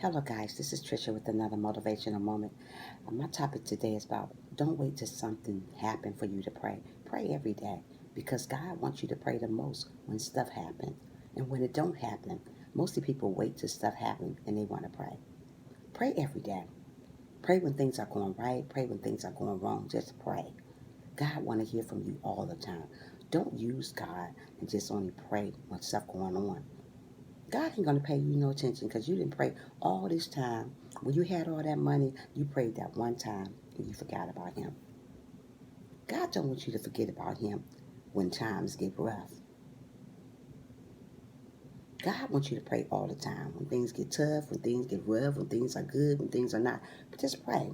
Hello, guys. This is Trisha with another motivational moment. My topic today is about don't wait till something happen for you to pray. Pray every day because God wants you to pray the most when stuff happens. And when it don't happen, mostly people wait till stuff happen and they want to pray. Pray every day. Pray when things are going right. Pray when things are going wrong. Just pray. God want to hear from you all the time. Don't use God and just only pray when stuff going on. God ain't going to pay you no attention because you didn't pray all this time. When you had all that money, you prayed that one time and you forgot about him. God don't want you to forget about him when times get rough. God wants you to pray all the time. When things get tough, when things get rough, when things are good, when things are not. But just pray.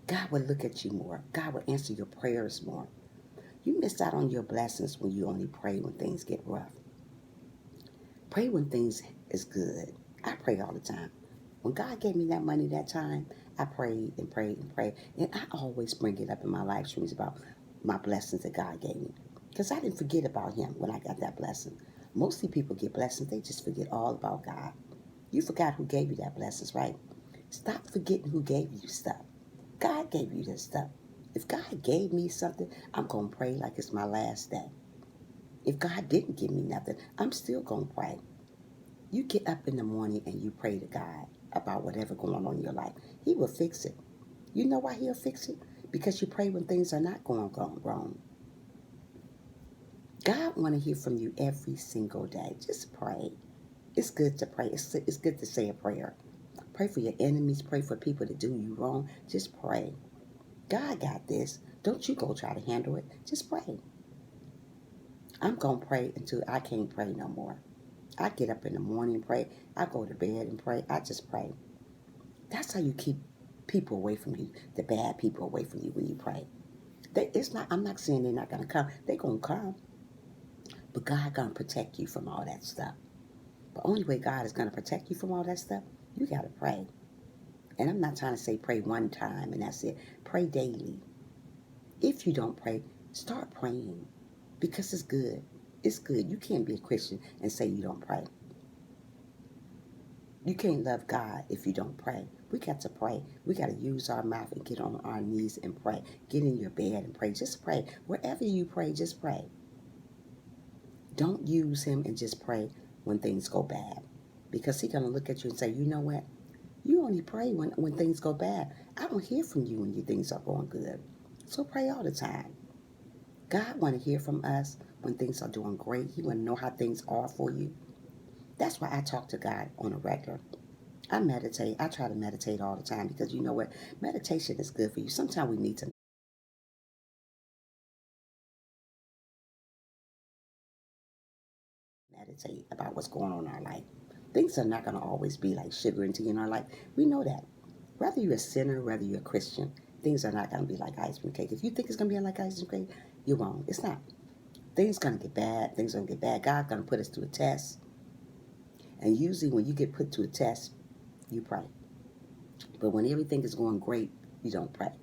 God will look at you more. God will answer your prayers more. You miss out on your blessings when you only pray when things get rough. Pray when things is good. I pray all the time. When God gave me that money that time, I prayed and prayed and prayed. And I always bring it up in my live streams about my blessings that God gave me. Because I didn't forget about him when I got that blessing. Mostly people get blessings, they just forget all about God. You forgot who gave you that blessings, right? Stop forgetting who gave you stuff. God gave you this stuff. If God gave me something, I'm going to pray like it's my last day. If God didn't give me nothing, I'm still going to pray. You get up in the morning and you pray to God about whatever going on in your life. He will fix it. You know why he'll fix it? Because you pray when things are not going wrong. God want to hear from you every single day. Just pray. It's good to pray. It's good to say a prayer. Pray for your enemies. Pray for people that do you wrong. Just pray. God got this. Don't you go try to handle it. Just pray. I'm going to pray until I can't pray no more. I get up in the morning and pray. I go to bed and pray. I just pray. That's how you keep people away from you, the bad people away from you when you pray. It's not. I'm not saying they're not going to come. They're going to come. But God going to protect you from all that stuff. The only way God is going to protect you from all that stuff, you got to pray. And I'm not trying to say pray one time and that's it. Pray daily. If you don't pray, start praying because it's good. It's good. You can't be a Christian and say you don't pray. You can't love God if you don't pray. We got to pray. We got to use our mouth and get on our knees and pray. Get in your bed and pray. Just pray. Wherever you pray, just pray. Don't use him and just pray when things go bad. Because he's going to look at you and say, you know what? You only pray when things go bad. I don't hear from you when your things are going good. So pray all the time. God want to hear from us when things are doing great. He want to know how things are for you. That's why I talk to God on a regular. I meditate. I try to meditate all the time because you know what? Meditation is good for you. Sometimes we need to meditate about what's going on in our life. Things are not going to always be like sugar and tea in our life. We know that. Whether you're a sinner, whether you're a Christian, things are not going to be like ice cream cake. If you think it's going to be like ice cream cake, you're wrong. It's not. Things going to get bad. Things going to get bad. God's going to put us through a test. And usually when you get put to a test, you pray. But when everything is going great, you don't pray.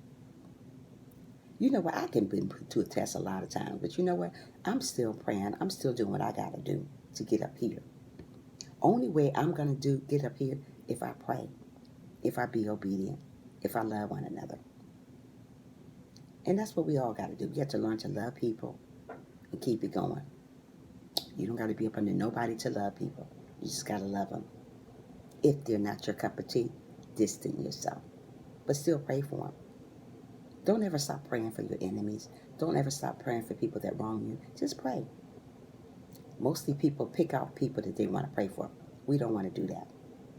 You know what? I can be put to a test a lot of times, but you know what? I'm still praying. I'm still doing what I got to do to get up here. Only way I'm going to get up here if I pray, if I be obedient, if I love one another. And that's what we all got to do. We have to learn to love people and keep it going. You don't got to be up under nobody to love people. You just got to love them. If they're not your cup of tea, distance yourself. But still pray for them. Don't ever stop praying for your enemies. Don't ever stop praying for people that wrong you. Just pray. Mostly people pick out people that they want to pray for. We don't want to do that.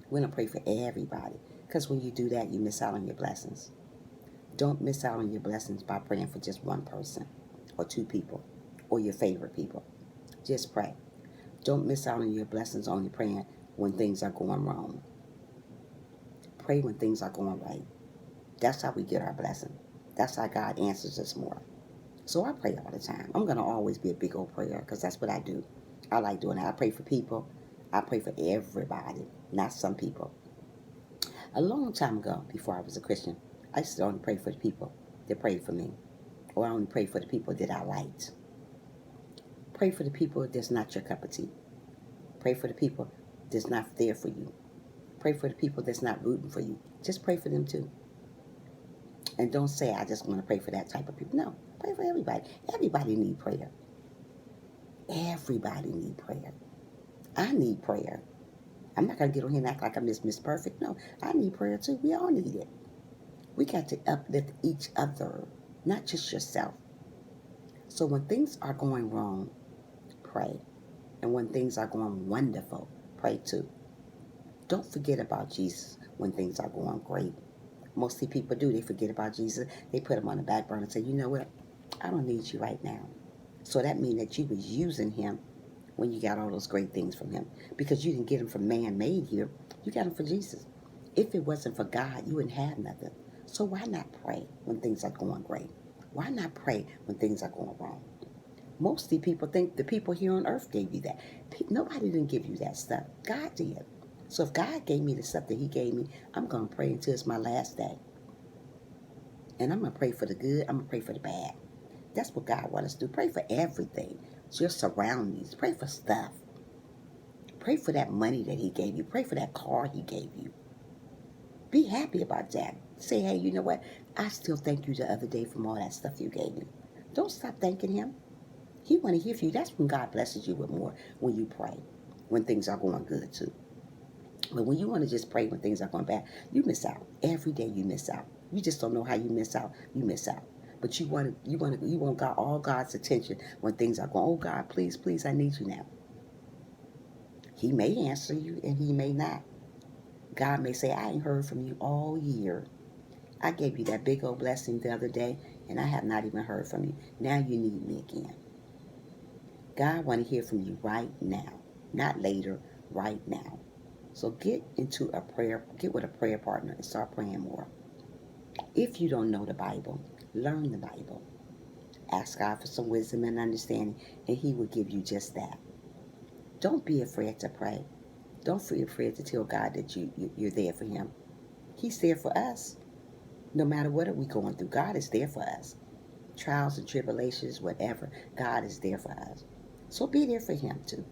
We don't pray for everybody. Because when you do that, you miss out on your blessings. Don't miss out on your blessings by praying for just one person or two people or your favorite people. Just pray. Don't miss out on your blessings only praying when things are going wrong. Pray when things are going right. That's how we get our blessing. That's how God answers us more. So I pray all the time. I'm going to always be a big old prayer because that's what I do. I like doing that. I pray for people. I pray for everybody, not some people. A long time ago, before I was a Christian, I used to only pray for the people that prayed for me. Or I only pray for the people that I liked. Pray for the people that's not your cup of tea. Pray for the people that's not there for you. Pray for the people that's not rooting for you. Just pray for them too. And don't say, I just want to pray for that type of people. No, pray for everybody. Everybody need prayer. Everybody need prayer. I need prayer. I'm not going to get on here and act like I'm Miss Perfect. No, I need prayer too. We all need it. We got to uplift each other, not just yourself. So when things are going wrong, pray. And when things are going wonderful, pray too. Don't forget about Jesus when things are going great. Mostly people do. They forget about Jesus. They put him on the back burner and say, you know what? I don't need you right now. So that means that you was using him when you got all those great things from him. Because you didn't get them from man-made here. You got them for Jesus. If it wasn't for God, you wouldn't have nothing. So why not pray when things are going great? Why not pray when things are going wrong? Mostly people think the people here on earth gave you that. Nobody didn't give you that stuff. God did. So if God gave me the stuff that he gave me, I'm going to pray until it's my last day. And I'm going to pray for the good. I'm going to pray for the bad. That's what God wants us to do. Pray for everything. It's your surroundings. Pray for stuff. Pray for that money that he gave you. Pray for that car he gave you. Be happy about that. Say, hey, you know what? I still thank you the other day from all that stuff you gave me. Don't stop thanking him. He want to hear from you. That's when God blesses you with more, when you pray, when things are going good too. But when you want to just pray when things are going bad, you miss out. Every day you miss out. You just don't know how you miss out. You miss out. But you want God, all God's attention when things are going, oh God, please, please, I need you now. He may answer you and he may not. God may say, I ain't heard from you all year. I gave you that big old blessing the other day and I have not even heard from you. Now you need me again. God want to hear from you right now, not later, right now. So get with a prayer partner and start praying more. If you don't know the Bible, learn the Bible. Ask God for some wisdom and understanding, and he will give you just that. Don't be afraid to pray. Don't be afraid to tell God that you're there for him. He's there for us. No matter what we're going through, God is there for us. Trials and tribulations, whatever, God is there for us. So be there for him too.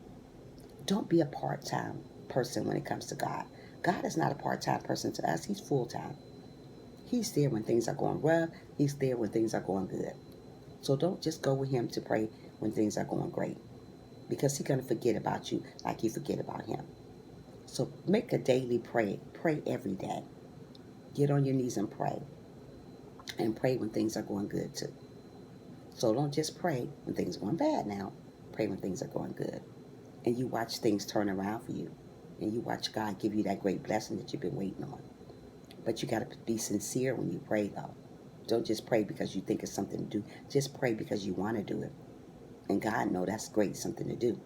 Don't be a part-time person when it comes to God. God is not a part-time person to us. He's full-time. He's there when things are going rough. He's there when things are going good. So don't just go with him to pray when things are going great, because he's going to forget about you like you forget about him. So make a daily prayer. Pray every day. Get on your knees and pray. And pray when things are going good too. So don't just pray when things are going bad now. Pray when things are going good. And you watch things turn around for you. And you watch God give you that great blessing that you've been waiting on. But you got to be sincere when you pray, though. Don't just pray because you think it's something to do. Just pray because you want to do it. And God knows that's great, something to do.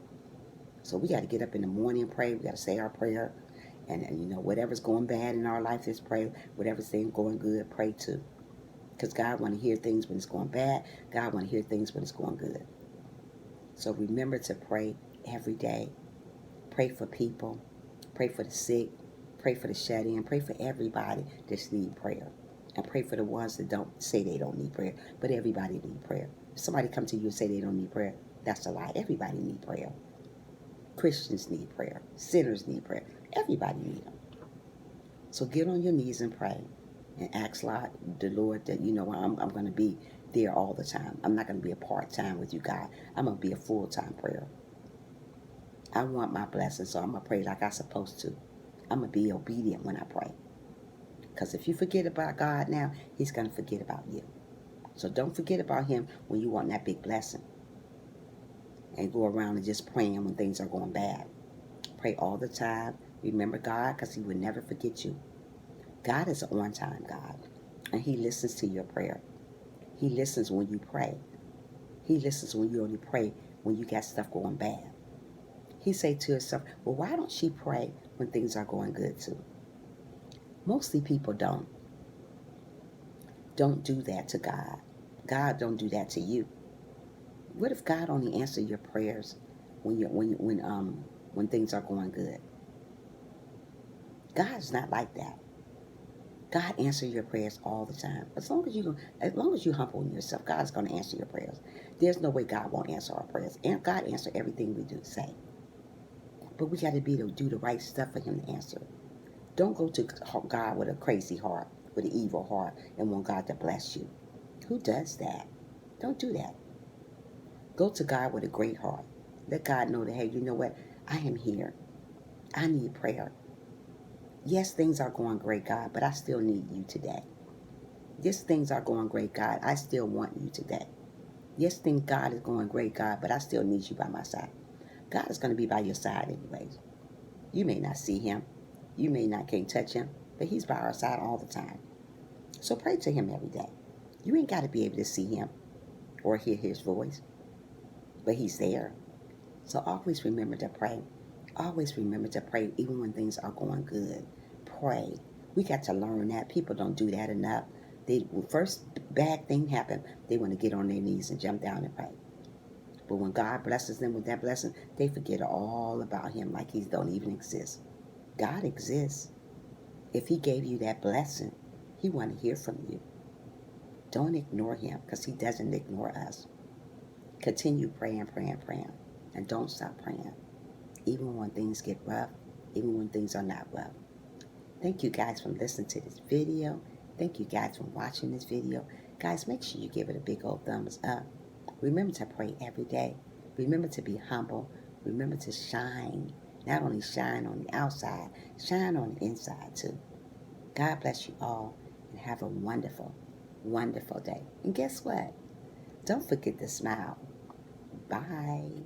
So we got to get up in the morning and pray. We got to say our prayer. And whatever's going bad in our life, just pray. Whatever's going good, pray too. Because God want to hear things when it's going bad. God want to hear things when it's going good. So remember to pray every day. Pray for people. Pray for the sick. Pray for the shut-in. Pray for everybody that need prayer. And pray for the ones that don't say they don't need prayer. But everybody need prayer. If somebody come to you and say they don't need prayer, that's a lie. Everybody need prayer. Christians need prayer. Sinners need prayer. Everybody need them. So get on your knees and pray. And ask the Lord that, I'm going to be there all the time. I'm not going to be a part-time with you, God. I'm going to be a full-time prayer. I want my blessing, so I'm going to pray like I'm supposed to. I'm going to be obedient when I pray. Because if you forget about God now, he's going to forget about you. So don't forget about him when you want that big blessing. And go around and just praying when things are going bad. Pray all the time. Remember God, because he will never forget you. God is an on-time God, and he listens to your prayer. He listens when you pray. He listens when you only pray when you got stuff going bad. He say to himself, well, why don't she pray when things are going good too? Mostly people don't. Don't do that to God. God don't do that to you. What if God only answer your prayers when things are going good? God's not like that. God answers your prayers all the time. As long as you humble yourself, God's going to answer your prayers. There's no way God won't answer our prayers. And God answers everything we do say. But we got to do the right stuff for him to answer. Don't go to God with a crazy heart, with an evil heart, and want God to bless you. Who does that? Don't do that. Go to God with a great heart. Let God know that, hey, you know what? I am here. I need prayer. Yes, things are going great, God, but I still need you today. Yes, things are going great, God. I still want you today. Yes, things God is going great, God, but I still need you by my side. God is going to be by your side anyways. You may not see him. You may not can't touch him, but he's by our side all the time. So pray to him every day. You ain't got to be able to see him or hear his voice, but he's there. So always remember to pray. Always remember to pray even when things are going good. Pray. We got to learn that. People don't do that enough. They first bad thing happen, they want to get on their knees and jump down and pray. But when God blesses them with that blessing, they forget all about him like he don't even exist. God exists. If he gave you that blessing, he want to hear from you. Don't ignore him because he doesn't ignore us. Continue praying, praying, praying. And don't stop praying. Even when things get rough, even when things are not rough. Thank you guys for listening to this video. Thank you guys for watching this video. Guys, make sure you give it a big old thumbs up. Remember to pray every day. Remember to be humble. Remember to shine. Not only shine on the outside, shine on the inside too. God bless you all and have a wonderful, wonderful day. And guess what? Don't forget to smile. Bye.